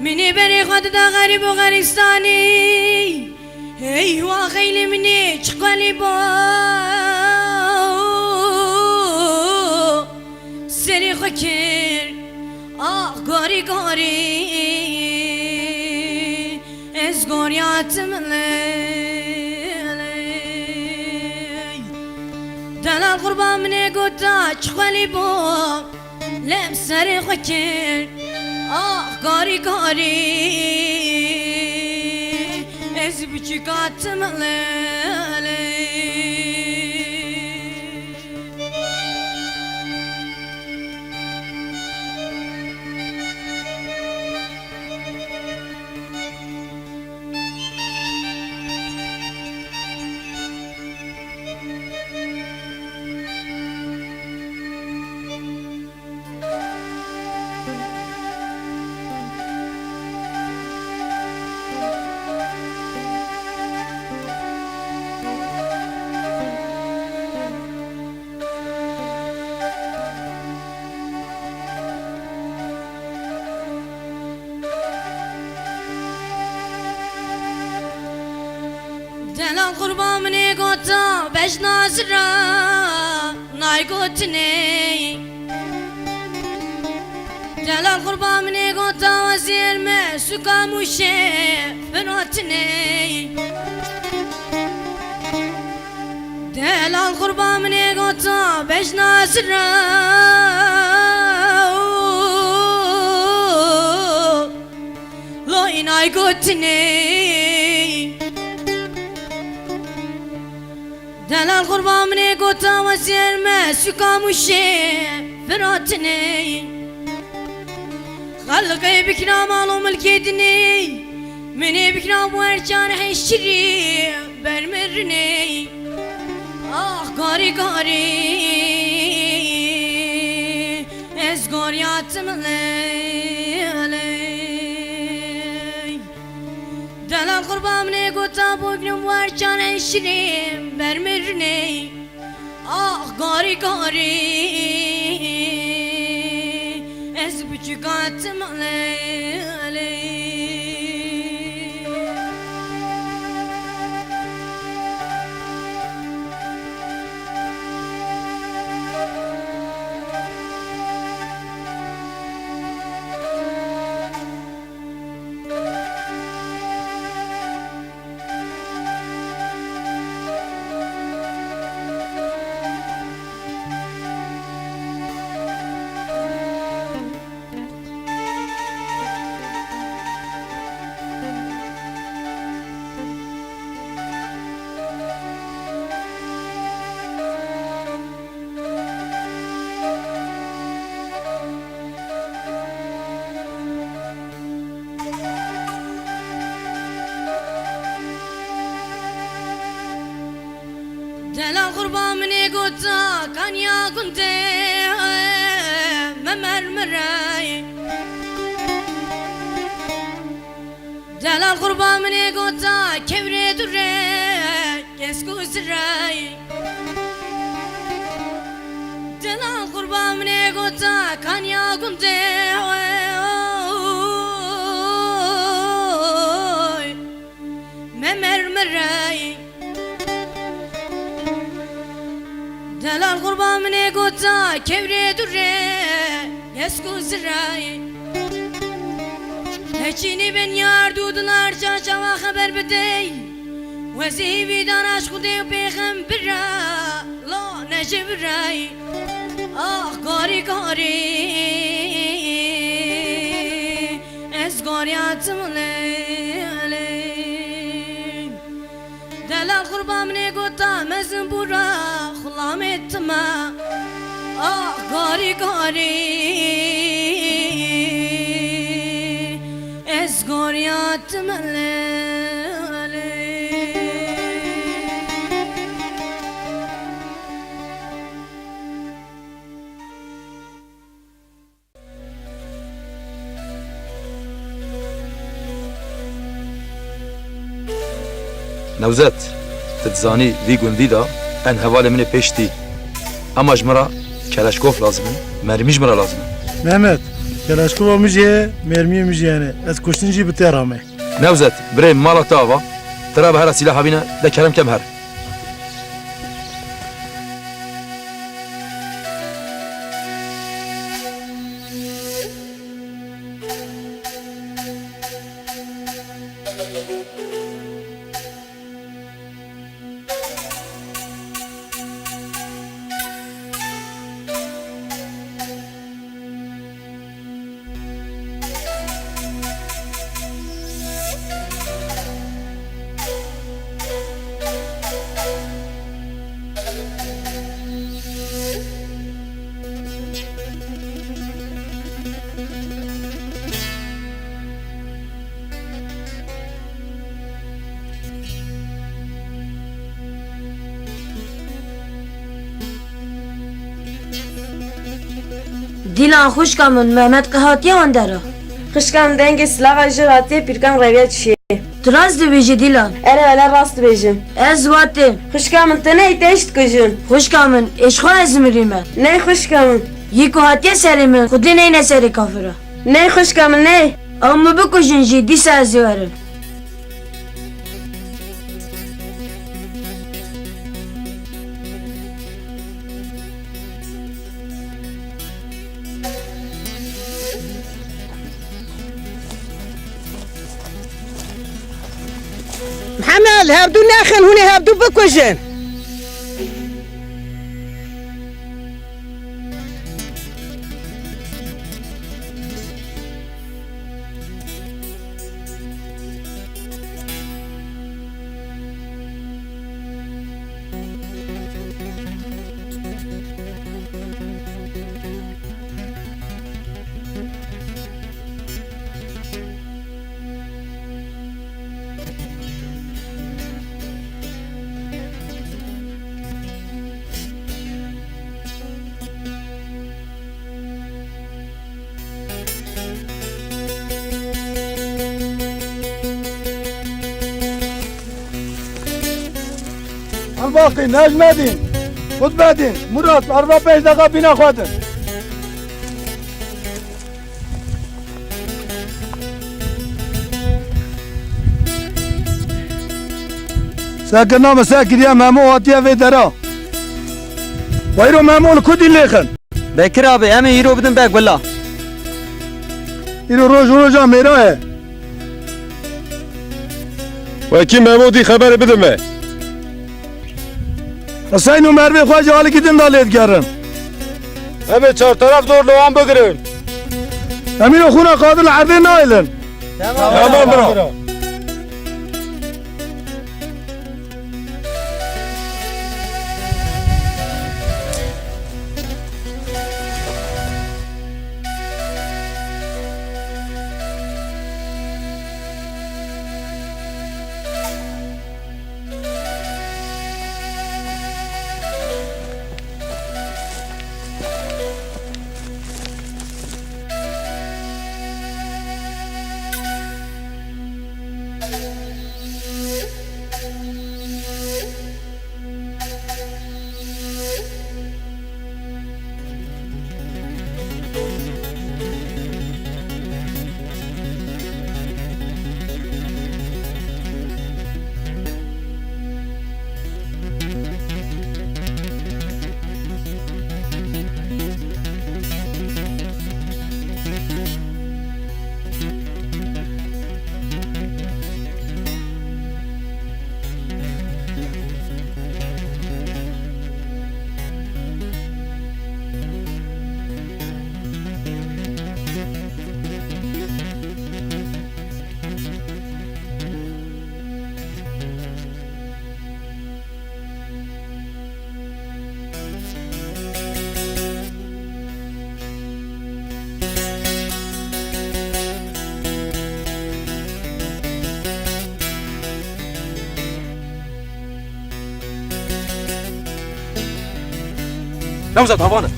مني بري غد دا غريب وغريستاني ايوا خيل مني تقلبو خکر آه گاری گاری از گوریاتم لی دلال قربان منی گوتا چخوالی بو لم سر خکر آه گاری گاری از بچکاتم لی دلال قربان منی گوتا بش نازرا نای گوتنی دلال قربان منی گوتا وزیر me سکاموشه فنوتنی دلال قربان منی گوتا بش نازرا لای نای گوتنی دلال قربان منی گوتا وزیر me سکاموشه فنوتنی خلقي بكنا مالو ملكيدني مني بكنا وارجان حشري برمرني آه قاري قاري از قارياتم لي دلال قربان مني قوتا بكنا وارجان حشري برمرني آه قاري قاري از بچکاتم لی دلال قربان منی گوتا کانیا گنده ممرمرای دلال قربان منی گوتا کبره دوره کسکو سرای دلال قربان منی گوتا کانیا گنده ممرمرای دلال قربان منی گوتا کبره دوره یسکو زرای هچینی بن یار دودlar çarşava haber bedey وزیوی دانش خودی و پیغمبر لا نجبرای آه گاری گاری از گاریاتم لی دلال قربان منی گوتا مزن برا خلام etme ah gari gari ez goriyatım نوزت تتزانی وی گوندی دا ان حواله من پیشتی اما جمرا کلاشکوف لازمه مرمی جمرا لازمه Mehmet, Kelaşkova müziğe, mermiye müziğine. Ez kuştunci bitti rame. نوزت بري مالا تاوا ترى بهرا سلاح بينا ده كلام كم هر Dilan xuşka min Mehmet qihatiye wandera. Xişkam dengê silava ji hatiye pîrkan reviya dişiye. Tu rast dibêjî Dilan. Ele rast dibêjim. Ez watê. Xişka min te ney te eşit kujun. Xuşka min êşxwe ez mirî me. Ney xişka min. Yî ku hatiye serê min xudî neyne serê kafira. Ney xişka min ney. Ew me bikujin jî dîsa ez ê werim. محمد هبدو ناخن هوني هبدو بكوجن الباقي نجم الدين قطب الدين مراد 45 دقيقة بنا خاطر ساكننا مساكن يا مامو هاتيا في درا ويرو مامو الكودي الليخن Bekir abi hemen yürü obdun bek valla. يرو روجا ميرا وكيم مامودي خبر بدمه حسين ومروي خواجه على gidin dalet yarın. Evet çar taraf zorluğan bıgırın. Emin okuna kadın harbi nailin. Tamam bro. نوزة طبعا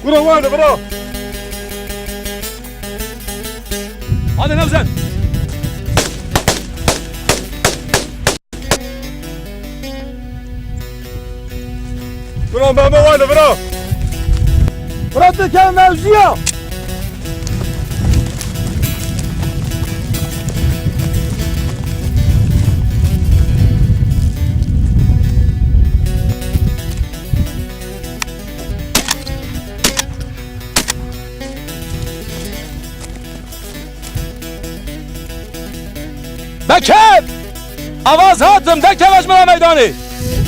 برو وانا برو هذا نوزة برو ماما وانا برو Burası kendi mevziye. بکر آواز هاتم دک تواش مرا میدانی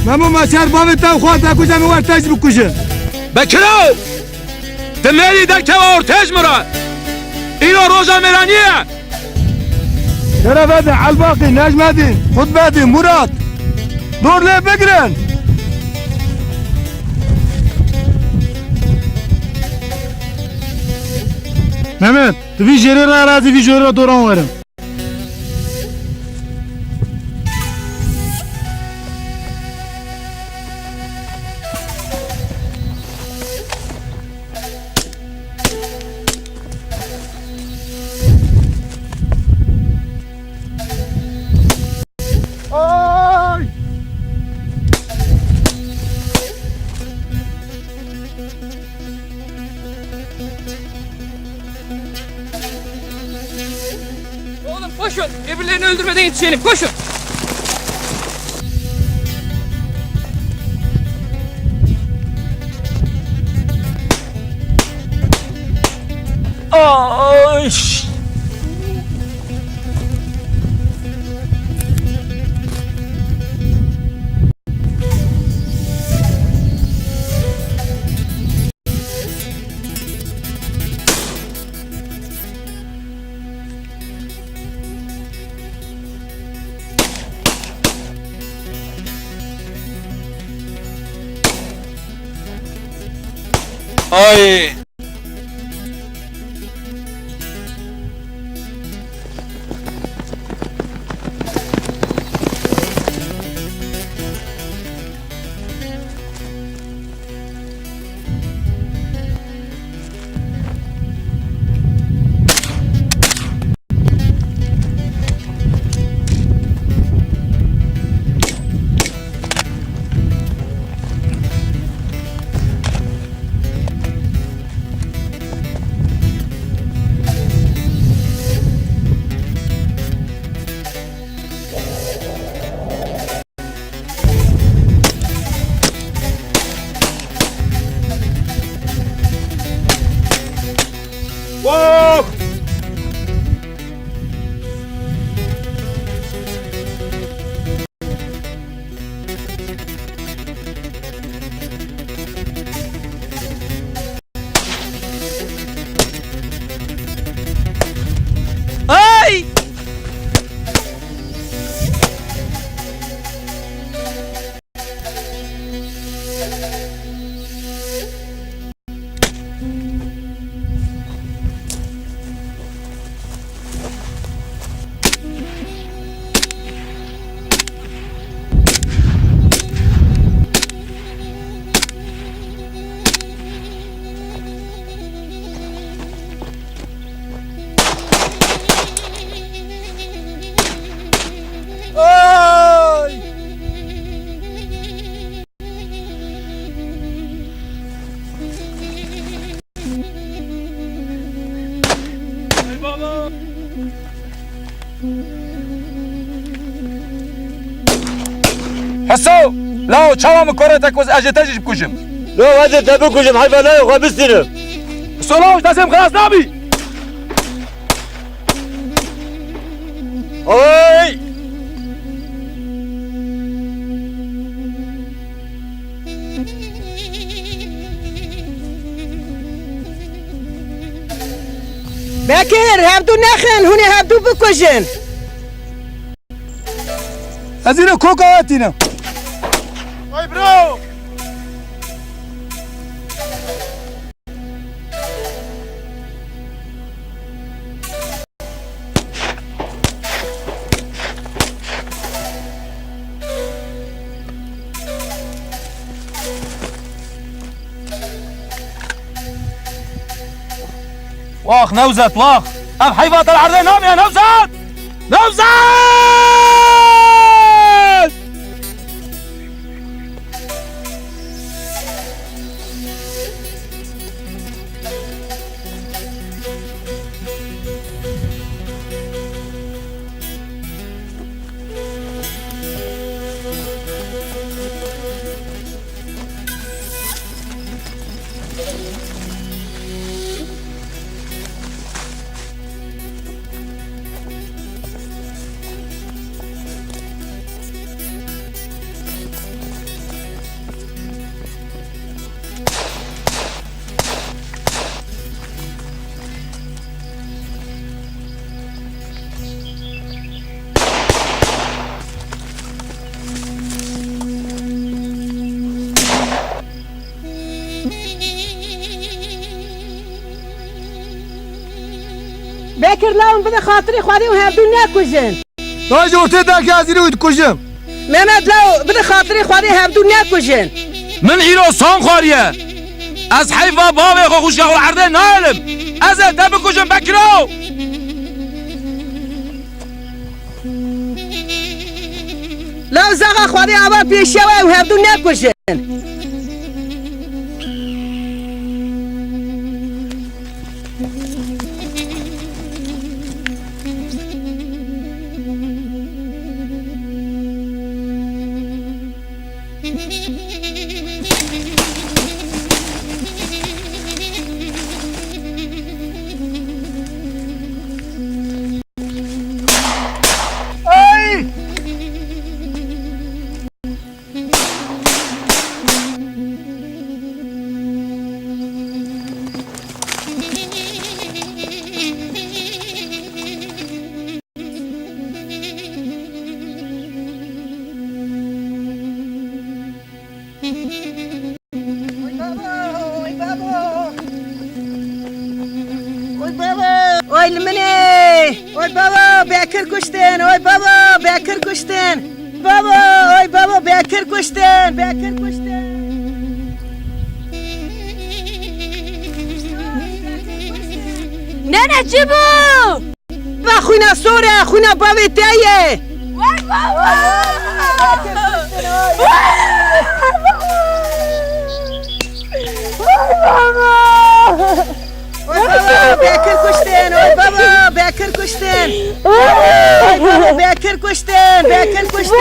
ممو مچر باوی تاو خواه تا کجا موار تاج بکشن. بکر دمیری دک توا ارتج مرا اینو روزا میرانیه شرف edin Albaki, Necmettin, Kutbettin, Murat. Nurlu Bekir'in. Mehmet, vi jeri arazi vi jeri doran varım. Koşun. Birbirlerini öldürmeden yetişelim. Koşun. Ay. Ay. Whoa! Ay. حسو لا چاوام کارتك وز اجتاجش بکشم لا هذا تبكوشم حيوانات وخبستنم سلاوش دستم خلاص نبی اوي بكر هبدو نخن هوني هبدو بكشن هزينه كوكاتينا Hey, bro! واخ نوزت واخ اب حيفات العرضين نام يا نوزت نوزت بكر لاون بده خاطري خوادي وهبدو نكشن تاج ورتي که هزينه ويتكشم مهمد لاو بده خاطري خوادي هبدو نكشن من ایرو سان خواریه از حیفا بابه خوشگاه العرضه نالم از تبکشم بکرو لاو زغا خوادي اول پیشوا وهبدو نكشن Oy limini. Oy baba Bekir kuştun. Oy baba Bekir kuştun. Baba oy baba Bekir kuştun. Bekir kuştun. Neneci bu? Ba xuna sore xuna bavê te ye. Vay baba! Oy baba Bekir kuştun. Oy baba Bekir kuştun. Oy baba Bekir kuştun. Bekir kuştun.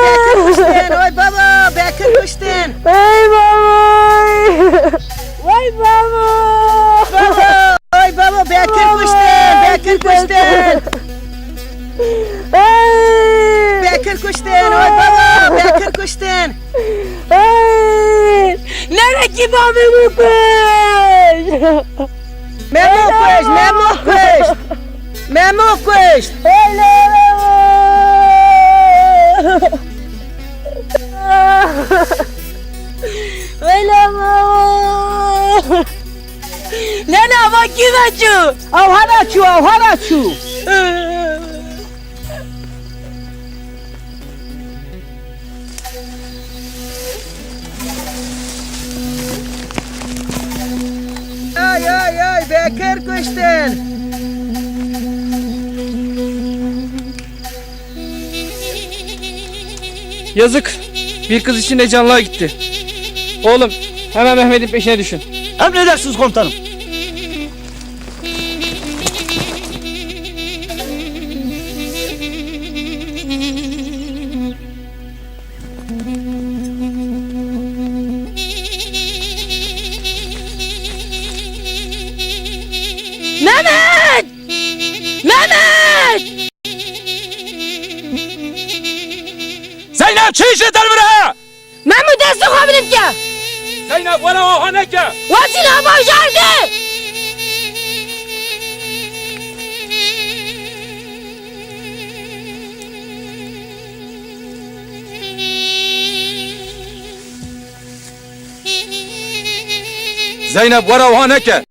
Bekir kuştun. Oy baba Bekir kuştun. Vay baba! Vay baba! Baba oy baba Bekir kuştun. Bekir kuştun. Bekir kuştun. Oy baba Bekir kuştun. Nereye babamı kuş? Memo kuş. Memo kuş. Memo kuş. Öyle baba! Nene bak güvecu! Avharaçu avharaçu. Ay ay ay Bekir kuştun. Yazık. Bir kız içinde canlığa gitti. Oğlum hemen Mehmet'in peşine düşün. Emredersiniz komutanım. Mehmet! Mehmet! Zeynep çiğ işe telvire! Mehmet destek olabilir ki! Zeynep bana o haneke! Vasile başardı! Zeynep bana o haneke!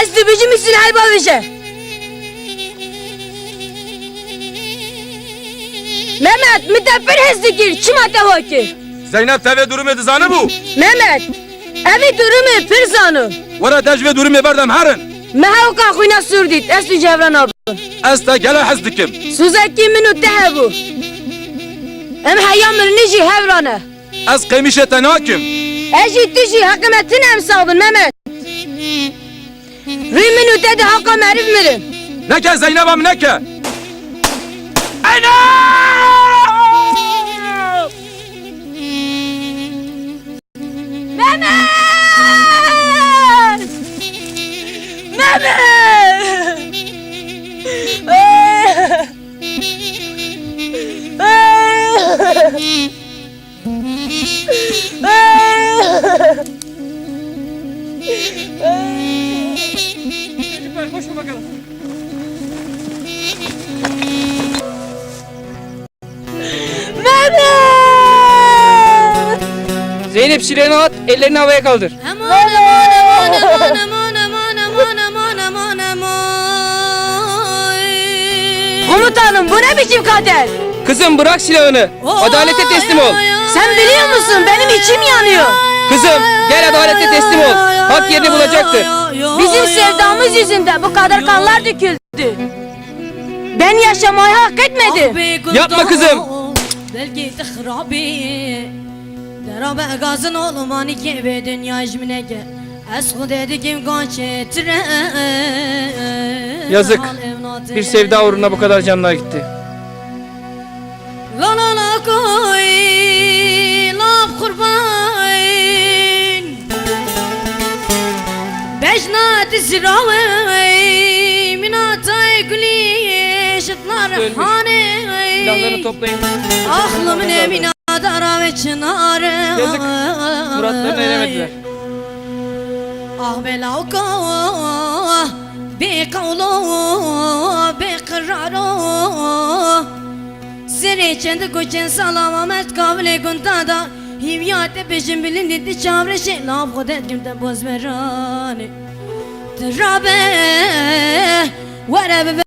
Esli bici misin halbavişe? Mehmet mütebbir hesdikir çimata vakir. Zeynep teve durum edizanı bu! Mehmet evi durumu pirzanı. Vara tecve durum eberdem herin! Mehevka kuyna sürdit esli cevran abı. Ez te gele hez dikim! Suzaki minu tehebu. Em hayyamır nici hevrana. Ez kıymışe te nakim! Eji tişi hakımetin emsabın Mehmet. Rümünü dedi hakka merif mirim. Neke Zeynep'im neke! Ana! Mehmet! Mehmet! Çocuklar koşun bakalım. Mehmet! Zeynep şireni at, ellerini havaya kaldır. Aman aman aman aman aman aman aman aman aman. Komutanım bu ne biçim kader? Kızım bırak silahını. Adalete teslim ol. Sen biliyor musun benim içim yanıyor. Kızım gel adalete teslim ol. Hak yerini bulacaktır. Bizim sevdamız yüzünden bu kadar kanlar döküldü. Ben yaşamayı hak etmedim. Yapma kızım. Belki tıhrabi. Derabe gazın olmanı gibi dünya icmine gel. Esku dedi kim kaçetire. Yazık. Bir sevda uğruna bu kadar canlar gitti. La la la koy. Laf kurban. Beşnat İsrail. Minatay gülü. Şıtlar hane. Silahlarını toplayın. Aklımın emine dara ve çınarı. Yazık. Muratlarını eremediler. Ah belauka bi kavlu bi kararu. Seni çende koçen salamamet kavle guntada هیویات بجم بلندی دی چاور شیلاب خودت گم تا باز برانه ترابه وره